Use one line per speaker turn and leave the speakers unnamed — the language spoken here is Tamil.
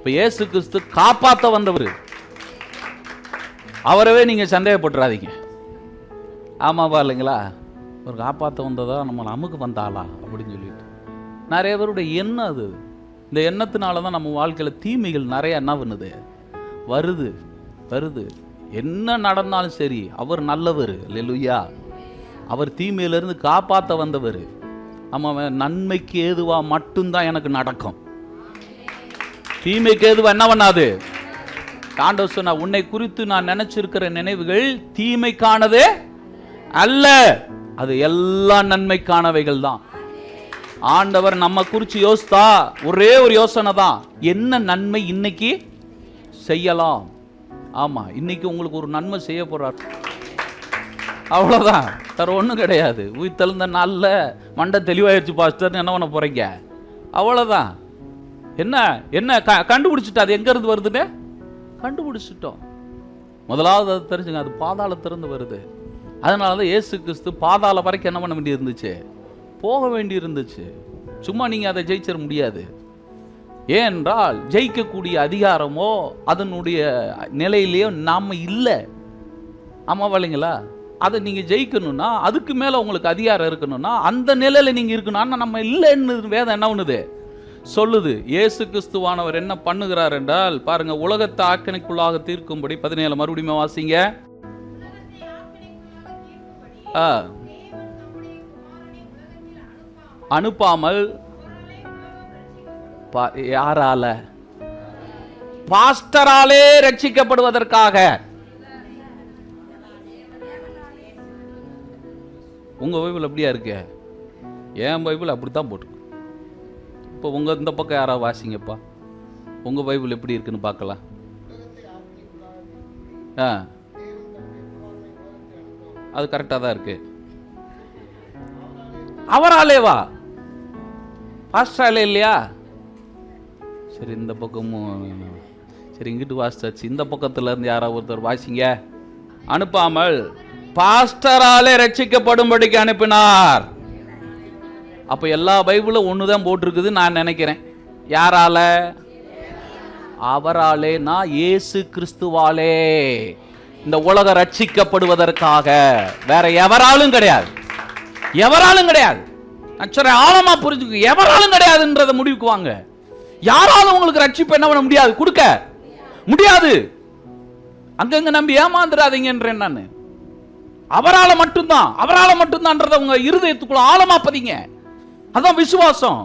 இப்ப இயேசு கிறிஸ்து காப்பாத்த வந்தவர், அவரவே நீங்க சந்தேகப்பட்டுறாதீங்க. ஆமாவா இல்லைங்களா? ஒரு காப்பாற்ற வந்ததா நம்ம நமக்கு வந்தாளா அப்படின்னு சொல்லிட்டு நிறைய பேருடைய எண்ணம் அது. இந்த எண்ணத்தினால தான் நம்ம வாழ்க்கையில் தீமைகள் நிறைய என்ன பண்ணுது, வருது வருது. என்ன நடந்தாலும் சரி, அவர் நல்லவர். அல்லேலூயா. அவர் தீமையிலிருந்து காப்பாற்ற வந்தவர். ஆமாம், நன்மைக்கு ஏதுவா மட்டும்தான் எனக்கு நடக்கும், தீமைக்கு ஏதுவா என்ன பண்ணாது. ஆண்டவர் சொன்னா, உன்னை குறித்து நான் நினைச்சிருக்கிற நினைவுகள் தீமைக்கானதே அல்ல, அது எல்லா நன்மைக்கானவைகள் தான். ஆண்டவர் நம்ம குறித்து யோசித்தா ஒரே ஒரு யோசனை தான், என்ன நன்மை இன்னைக்கு செய்யலாம். ஆமா, இன்னைக்கு உங்களுக்கு ஒரு நன்மை செய்ய போறார், அவ்வளவுதான். வேற ஒன்றும் கிடையாது. உயிர்த்தெழுந்த நாளில் மண்டை தெளிவாயிருச்சு பாஸ்டர், என்ன பண்ண போறீங்க, அவ்வளவுதான். என்ன என்ன கண்டுபிடிச்சிட்டா, அது எங்க இருந்து வருதுன்னு கண்டுபிடிச்சிட்டோம். முதலாவது அது தெரிஞ்சுங்க, அது பாதாளத்திலிருந்து வருது. அதனாலதான் இயேசு கிறிஸ்து பாதாள வரைக்கும் என்ன பண்ண வேண்டி இருந்துச்சு, போக வேண்டி இருந்துச்சு. சும்மா நீங்க அதை ஜெயிச்சிட முடியாது. ஏனென்றால் ஜெயிக்கக்கூடிய அதிகாரமோ அதனுடைய நிலையிலேயோ நாம இல்லை. ஆமா இல்லைங்களா? அதை நீங்க ஜெயிக்கணும்னா, அதுக்கு மேல உங்களுக்கு அதிகாரம் இருக்கணும்னா அந்த நிலையில நீங்க இருக்கணும். நம்ம இல்லைன்னு வேதம் என்ன பண்ணுது சொல்லுது. இயேசு கிறிஸ்துவானவர் என்ன பண்ணுகிறார் என்றால், பாருங்க, உலகத்தை ஆக்கினைக்குள்ளாக தீர்க்கும்படி 17 மறுபடியும் வாசிங்க. அனுப்பாமல் யாரால? பாஸ்டராலே ரட்சிக்கப்படுவதற்காக. உங்க பைபிள் அப்படியா இருக்கு? என் பைபிள் அப்படித்தான் போட்டு. இப்போ உங்க இந்த பக்கம் யாராவது வாசிங்கப்பா, உங்க பைபிள் எப்படி இருக்குன்னு பார்க்கலாம். அது கரெக்டாக தான் இருக்கு. அவராலேவா? பாஸ்டராலே இல்லையா? சரி, இந்த பக்கமும் சரி, இங்கிட்டு வாசிச்சாச்சு. இந்த பக்கத்துல இருந்து யாராவது ஒருத்தர் வாசிங்க. அனுப்பாமல் பாஸ்டராலே ரட்சிக்கப்படும்படிக்கு அனுப்பினார். அப்ப எல்லா பைபிளும் ஒண்ணுதான் போட்டிருக்குது நான் நினைக்கிறேன். யாரால? அவராலே, நான் இயேசு கிறிஸ்துவாலே இந்த உலகம் ரட்சிக்கப்படுவதற்காக. வேற எவராலும் கிடையாது, எவராலும் கிடையாது. ஆழமா புரிஞ்சுக்க, எவராலும் கிடையாதுன்றத முடிவுக்கு வாங்க. யாராலும் உங்களுக்கு ரட்சிப்பு என்ன பண்ண முடியாது, கொடுக்க முடியாது. அங்கங்க நம்பி ஏமாந்துடாதீங்கன்றேன் நான். அவரால மட்டும்தான், அவரால மட்டும்தான்றத உங்க இருதயத்துக்குள்ள ஆழமா பதிங்க. அதான் விசுவாசம்.